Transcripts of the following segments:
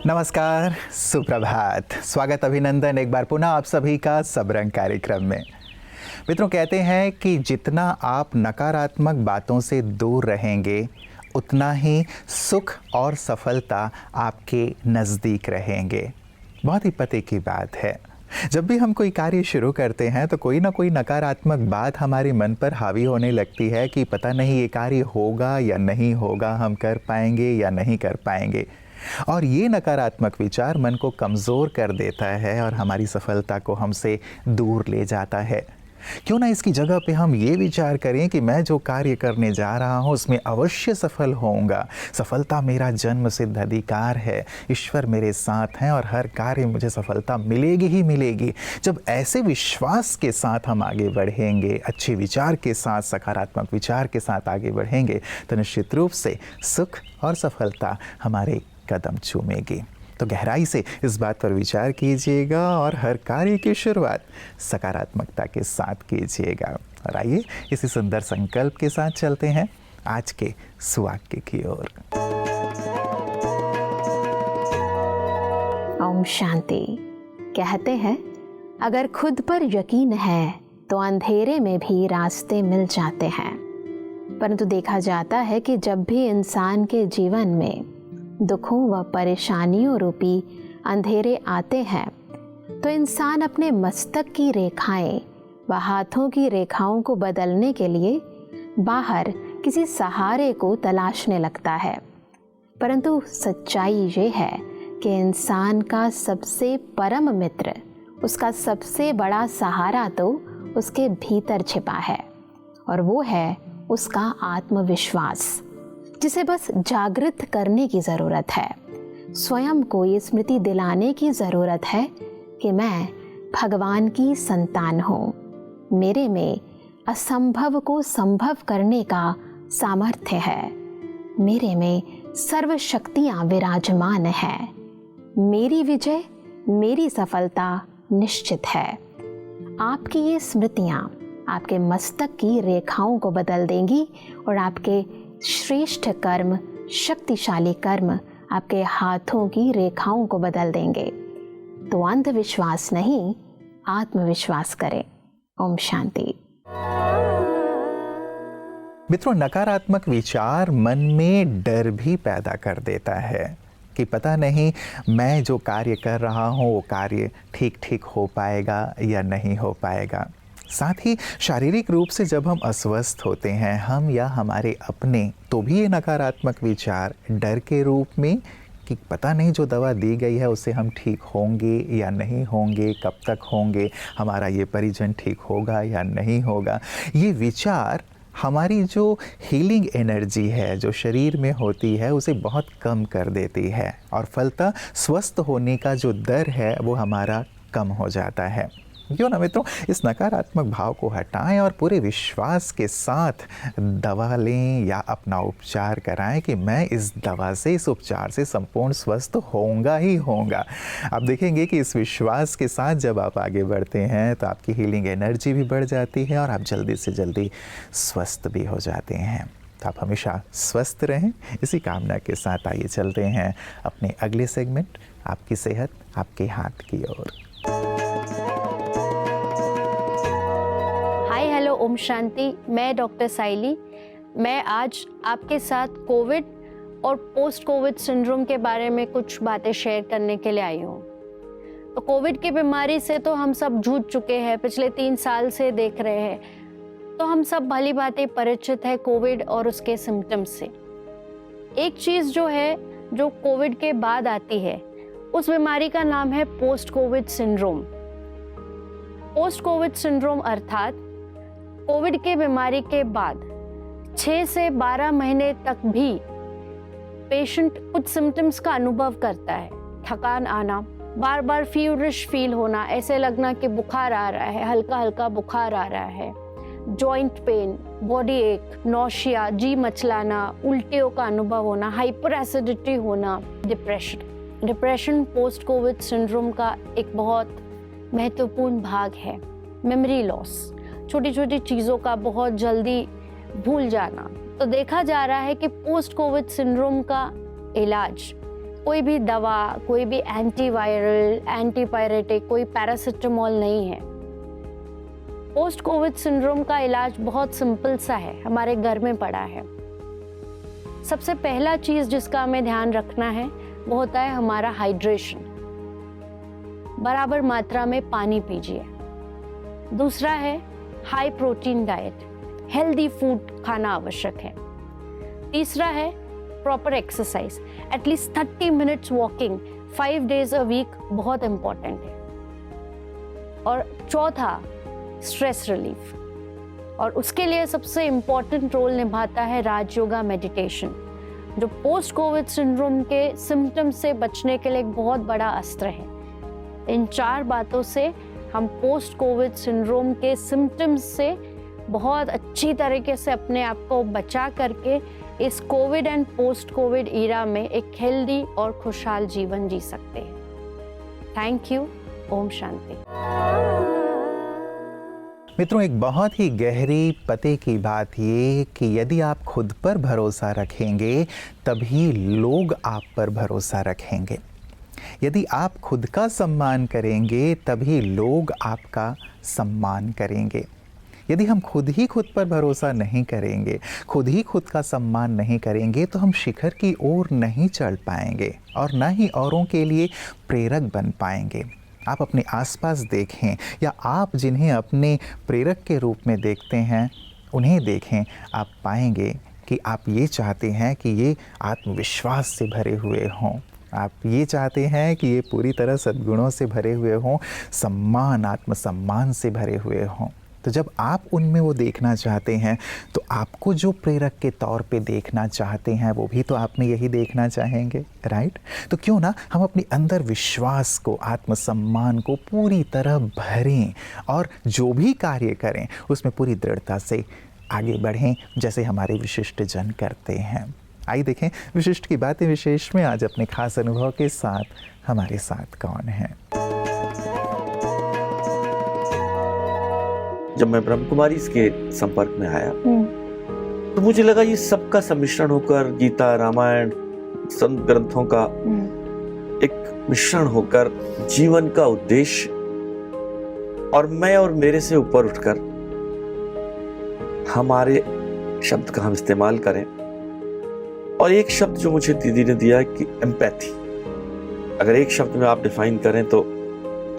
नमस्कार, सुप्रभात, स्वागत अभिनंदन एक बार पुनः आप सभी का सबरंग कार्यक्रम में। मित्रों, कहते हैं कि जितना आप नकारात्मक बातों से दूर रहेंगे उतना ही सुख और सफलता आपके नज़दीक रहेंगे। बहुत ही पते की बात है। जब भी हम कोई कार्य शुरू करते हैं तो कोई ना कोई नकारात्मक बात हमारे मन पर हावी होने लगती है कि पता नहीं ये कार्य होगा या नहीं होगा, हम कर पाएंगे या नहीं कर पाएंगे। और ये नकारात्मक विचार मन को कमज़ोर कर देता है और हमारी सफलता को हमसे दूर ले जाता है। क्यों ना इसकी जगह पे हम ये विचार करें कि मैं जो कार्य करने जा रहा हूँ उसमें अवश्य सफल होऊंगा। सफलता मेरा जन्म सिद्ध अधिकार है, ईश्वर मेरे साथ हैं और हर कार्य मुझे सफलता मिलेगी ही मिलेगी। जब ऐसे विश्वास के साथ हम आगे बढ़ेंगे, अच्छे विचार के साथ, सकारात्मक विचार के साथ आगे बढ़ेंगे तो निश्चित रूप से सुख और सफलता हमारे कदम चूमेगी। तो गहराई से इस बात पर विचार कीजिएगा और हर कार्य की शुरुआत सकारात्मकता के साथ कीजिएगा। और आइए इसी सुंदर संकल्प के साथ चलते हैं आज के सुवाक्य की ओर। ओम शांति। कहते हैं, अगर खुद पर यकीन है तो अंधेरे में भी रास्ते मिल जाते हैं। परंतु देखा जाता है कि जब भी इंसान के जीवन में दुखों व परेशानियों रूपी अंधेरे आते हैं तो इंसान अपने मस्तक की रेखाएं व हाथों की रेखाओं को बदलने के लिए बाहर किसी सहारे को तलाशने लगता है। परंतु सच्चाई ये है कि इंसान का सबसे परम मित्र, उसका सबसे बड़ा सहारा तो उसके भीतर छिपा है और वो है उसका आत्मविश्वास, जिसे बस जागृत करने की ज़रूरत है। स्वयं को ये स्मृति दिलाने की ज़रूरत है कि मैं भगवान की संतान हूँ। मेरे में असंभव को संभव करने का सामर्थ्य है। मेरे में सर्व शक्तियाँ विराजमान हैं। मेरी विजय, मेरी सफलता निश्चित है। आपकी ये स्मृतियाँ आपके मस्तक की रेखाओं को बदल देंगी और आपके श्रेष्ठ कर्म, शक्तिशाली कर्म आपके हाथों की रेखाओं को बदल देंगे। तो अंधविश्वास नहीं, आत्मविश्वास करें। ओम शांति। मित्रों, नकारात्मक विचार मन में डर भी पैदा कर देता है कि पता नहीं मैं जो कार्य कर रहा हूँ वो कार्य ठीक ठीक हो पाएगा या नहीं हो पाएगा। साथ ही शारीरिक रूप से जब हम अस्वस्थ होते हैं, हम या हमारे अपने, तो भी ये नकारात्मक विचार डर के रूप में कि पता नहीं जो दवा दी गई है उससे हम ठीक होंगे या नहीं होंगे, कब तक होंगे, हमारा ये परिजन ठीक होगा या नहीं होगा। ये विचार हमारी जो हीलिंग एनर्जी है जो शरीर में होती है उसे बहुत कम कर देती है और फलतः स्वस्थ होने का जो दर है वो हमारा कम हो जाता है। क्यों ना मित्रों, इस नकारात्मक भाव को हटाएं और पूरे विश्वास के साथ दवा लें या अपना उपचार कराएं कि मैं इस दवा से, इस उपचार से संपूर्ण स्वस्थ होऊंगा ही होऊंगा। आप देखेंगे कि इस विश्वास के साथ जब आप आगे बढ़ते हैं तो आपकी हीलिंग एनर्जी भी बढ़ जाती है और आप जल्दी से जल्दी स्वस्थ भी हो जाते हैं। तो आप हमेशा स्वस्थ रहें, इसी कामना के साथ आइए चलते हैं अपने अगले सेगमेंट, आपकी सेहत आपके हाथ की ओर। Hi hello Om Shanti. मैं डॉक्टर साइली। मैं आज आपके साथ कोविड और पोस्ट कोविड सिंड्रोम के बारे में कुछ बातें शेयर करने के लिए आई हूँ। तो कोविड की बीमारी से तो हम सब जूझ चुके हैं, पिछले 3 साल से देख रहे हैं, तो हम सब भली भांति परिचित है कोविड और उसके सिम्टम्स से। एक चीज़ जो है जो कोविड के बाद आती है उस बीमारी का नाम है post Covid syndrome. Post Covid syndrome अर्थात कोविड के बीमारी के बाद 6 से 12 महीने तक भी पेशेंट कुछ सिम्टम्स का अनुभव करता है। थकान आना, बार बार फीवरिश फील होना, ऐसे लगना कि बुखार आ रहा है, हल्का हल्का बुखार आ रहा है, जॉइंट पेन, बॉडी एक, नौशिया, जी मचलाना, उल्टियों का अनुभव होना, हाइपर एसिडिटी होना, डिप्रेशन पोस्ट कोविड सिंड्रोम का एक बहुत महत्वपूर्ण भाग है। मेमोरी लॉस, छोटी छोटी चीज़ों का बहुत जल्दी भूल जाना। तो देखा जा रहा है कि पोस्ट कोविड सिंड्रोम का इलाज कोई भी दवा, कोई भी एंटीवायरल, एंटीपायरेटिक, कोई पैरासिटामोल नहीं है। पोस्ट कोविड सिंड्रोम का इलाज बहुत सिंपल सा है, हमारे घर में पड़ा है। सबसे पहला चीज़ जिसका हमें ध्यान रखना है वो होता है हमारा हाइड्रेशन। बराबर मात्रा में पानी पीजिए। दूसरा है high protein diet, healthy food खाना आवश्यक है। तीसरा है proper exercise, at least 30 minutes walking 5 days a week बहुत इम्पॉर्टेंट है। और चौथा स्ट्रेस रिलीफ, और उसके लिए सबसे इम्पॉर्टेंट रोल निभाता है राजयोगा मेडिटेशन, जो पोस्ट कोविड सिंड्रोम के सिम्टम्स से बचने के लिए एक बहुत बड़ा अस्त्र है। इन 4 बातों से हम पोस्ट कोविड सिंड्रोम के सिम्टम्स से बहुत अच्छी तरीके से अपने आप को बचा करके इस covid and post covid era में एक हेल्दी और खुशहाल जीवन जी सकते हैं। Thank you. ओम शांति। मित्रों, एक बहुत ही गहरी पते की बात ये कि यदि आप खुद पर भरोसा रखेंगे तभी लोग आप पर भरोसा रखेंगे। यदि आप खुद का सम्मान करेंगे तभी लोग आपका सम्मान करेंगे। यदि हम खुद ही खुद पर भरोसा नहीं करेंगे, खुद ही खुद का सम्मान नहीं करेंगे तो हम शिखर की ओर नहीं चढ़ पाएंगे और ना ही औरों के लिए प्रेरक बन पाएंगे। आप अपने आसपास देखें या आप जिन्हें अपने प्रेरक के रूप में देखते हैं उन्हें देखें, आप पाएंगे कि आप ये चाहते हैं कि ये आत्मविश्वास से भरे हुए हों, आप ये चाहते हैं कि ये पूरी तरह सद्गुणों से भरे हुए हों, सम्मान, आत्मसम्मान से भरे हुए हों। तो जब आप उनमें वो देखना चाहते हैं तो आपको जो प्रेरक के तौर पे देखना चाहते हैं वो भी तो आप में यही देखना चाहेंगे, राइट? तो क्यों ना हम अपने अंदर विश्वास को, आत्मसम्मान को पूरी तरह भरें और जो भी कार्य करें उसमें पूरी दृढ़ता से आगे बढ़ें जैसे हमारे विशिष्ट जन करते हैं। आइए देखें विशिष्ट की बातें विशेष में आज अपने खास अनुभव के साथ हमारे साथ कौन है। जब मैं ब्रह्म कुमारी के संपर्क में आया तो मुझे लगा ये सबका सम्मिश्रण होकर, गीता, रामायण, संत ग्रंथों का एक मिश्रण होकर जीवन का उद्देश्य और मैं और मेरे से ऊपर उठकर हमारे शब्द का हम इस्तेमाल करें। और एक शब्द जो मुझे दीदी ने दिया कि एम्पैथी, अगर एक शब्द में आप डिफाइन करें तो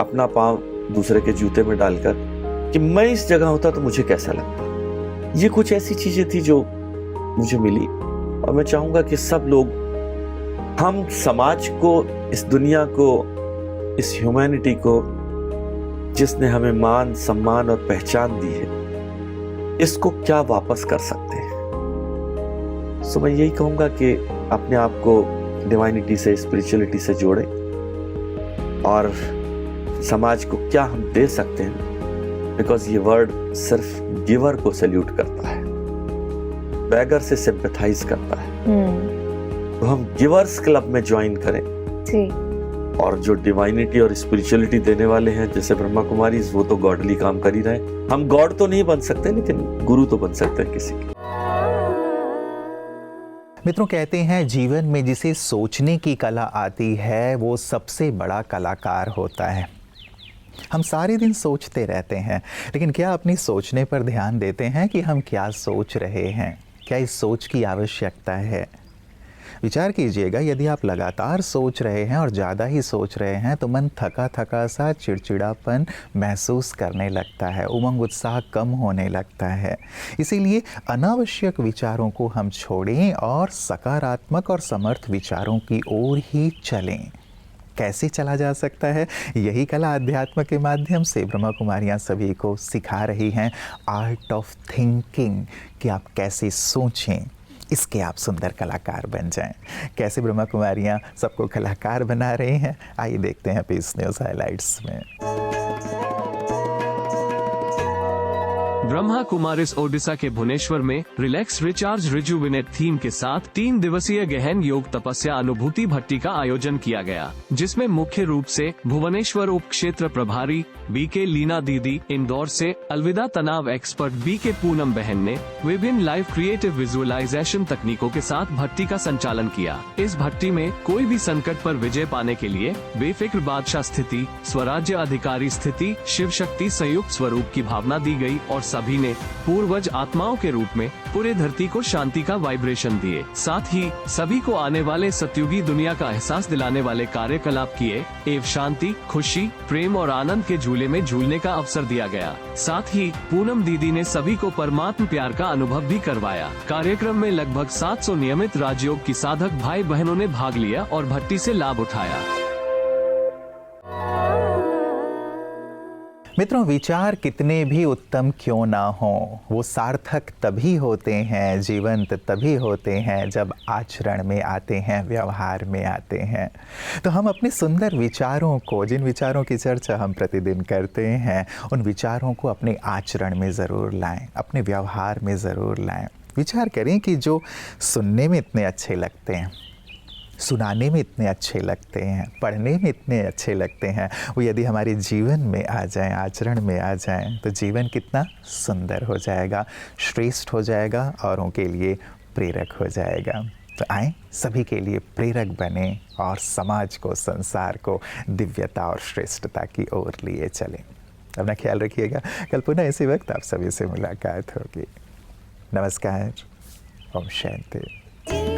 अपना पांव दूसरे के जूते में डालकर कि मैं इस जगह होता तो मुझे कैसा लगता। ये कुछ ऐसी चीजें थी जो मुझे मिली और मैं चाहूंगा कि सब लोग, हम समाज को, इस दुनिया को, इस ह्यूमैनिटी को जिसने हमें मान, सम्मान और पहचान दी है, इसको क्या वापस कर सकते हैं। सो मैं यही कहूंगा कि अपने आप को डिवाइनिटी से, स्पिरिचुअलिटी से जोड़ें और समाज को क्या हम दे सकते हैं, बिकॉज ये वर्ड सिर्फ गिवर को सैल्यूट करता है, बैगर से सिंपैथाइज करता है। तो हम गिवर्स क्लब में ज्वाइन करें जी। और जो डिवाइनिटी और स्पिरिचुअलिटी देने वाले हैं जैसे ब्रह्मा कुमारी, वो तो गॉडली काम कर ही रहे हैं। हम गॉड तो नहीं बन सकते लेकिन गुरु तो बन सकते हैं किसी के। मित्रों, कहते हैं जीवन में जिसे सोचने की कला आती है वो सबसे बड़ा कलाकार होता है। हम सारे दिन सोचते रहते हैं, लेकिन क्या अपनी सोचने पर ध्यान देते हैं कि हम क्या सोच रहे हैं? क्या इस सोच की आवश्यकता है? विचार कीजिएगा, यदि आप लगातार सोच रहे हैं और ज़्यादा ही सोच रहे हैं तो मन थका थका सा, चिड़चिड़ापन महसूस करने लगता है, उमंग उत्साह कम होने लगता है। इसीलिए अनावश्यक विचारों को हम छोड़ें और सकारात्मक और समर्थ विचारों की ओर ही चलें। कैसे चला जा सकता है? यही कला अध्यात्म के माध्यम से ब्रह्मा कुमारियाँ सभी को सिखा रही हैं, आर्ट ऑफ थिंकिंग, कि आप कैसे सोचें, इसके आप सुंदर कलाकार बन जाएं। कैसे ब्रह्मा कुमारियाँ सबको कलाकार बना रही हैं, आइए देखते हैं पीस न्यूज़ हाइलाइट्स में। ब्रह्मा कुमारिस ओडिशा के भुवनेश्वर में रिलैक्स रिचार्ज रिजुविनेट थीम के साथ 3 दिवसीय गहन योग तपस्या अनुभूति भट्टी का आयोजन किया गया, जिसमें मुख्य रूप से भुवनेश्वर उप क्षेत्र प्रभारी बीके लीना दीदी, इंदौर से अलविदा तनाव एक्सपर्ट बीके पूनम बहन ने विभिन्न लाइव क्रिएटिव विजुअलाइजेशन तकनीकों के साथ भट्टी का संचालन किया। इस भट्टी में कोई भी संकट पर विजय पाने के लिए बेफिक्र बादशाह स्थिति, स्वराज्य अधिकारी स्थिति, शिव शक्ति संयुक्त स्वरूप की भावना दी गई और सभी ने पूर्वज आत्माओं के रूप में पूरे धरती को शांति का वाइब्रेशन दिए। साथ ही सभी को आने वाले सतयुगी दुनिया का एहसास दिलाने वाले कार्यकलाप किए एवं शांति, खुशी, प्रेम और आनंद के झूले में झूलने का अवसर दिया गया। साथ ही पूनम दीदी ने सभी को परमात्म प्यार का अनुभव भी करवाया। कार्यक्रम में लगभग 700 नियमित राजयोग की साधक भाई बहनों ने भाग लिया और भट्टी से लाभ उठाया। मित्रों, विचार कितने भी उत्तम क्यों ना हो, वो सार्थक तभी होते हैं, जीवंत तभी होते हैं जब आचरण में आते हैं, व्यवहार में आते हैं। तो हम अपने सुंदर विचारों को, जिन विचारों की चर्चा हम प्रतिदिन करते हैं, उन विचारों को अपने आचरण में ज़रूर लाएं, अपने व्यवहार में ज़रूर लाएं। विचार करें कि जो सुनने में इतने अच्छे लगते हैं, सुनाने में इतने अच्छे लगते हैं, पढ़ने में इतने अच्छे लगते हैं, वो यदि हमारे जीवन में आ जाएं, आचरण में आ जाएं, तो जीवन कितना सुंदर हो जाएगा, श्रेष्ठ हो जाएगा, औरों के लिए प्रेरक हो जाएगा। तो आएँ, सभी के लिए प्रेरक बने और समाज को, संसार को दिव्यता और श्रेष्ठता की ओर लिए चलें। अपना ख्याल रखिएगा। कल पुनः इसी वक्त आप सभी से मुलाकात होगी। नमस्कार। ओम शांति।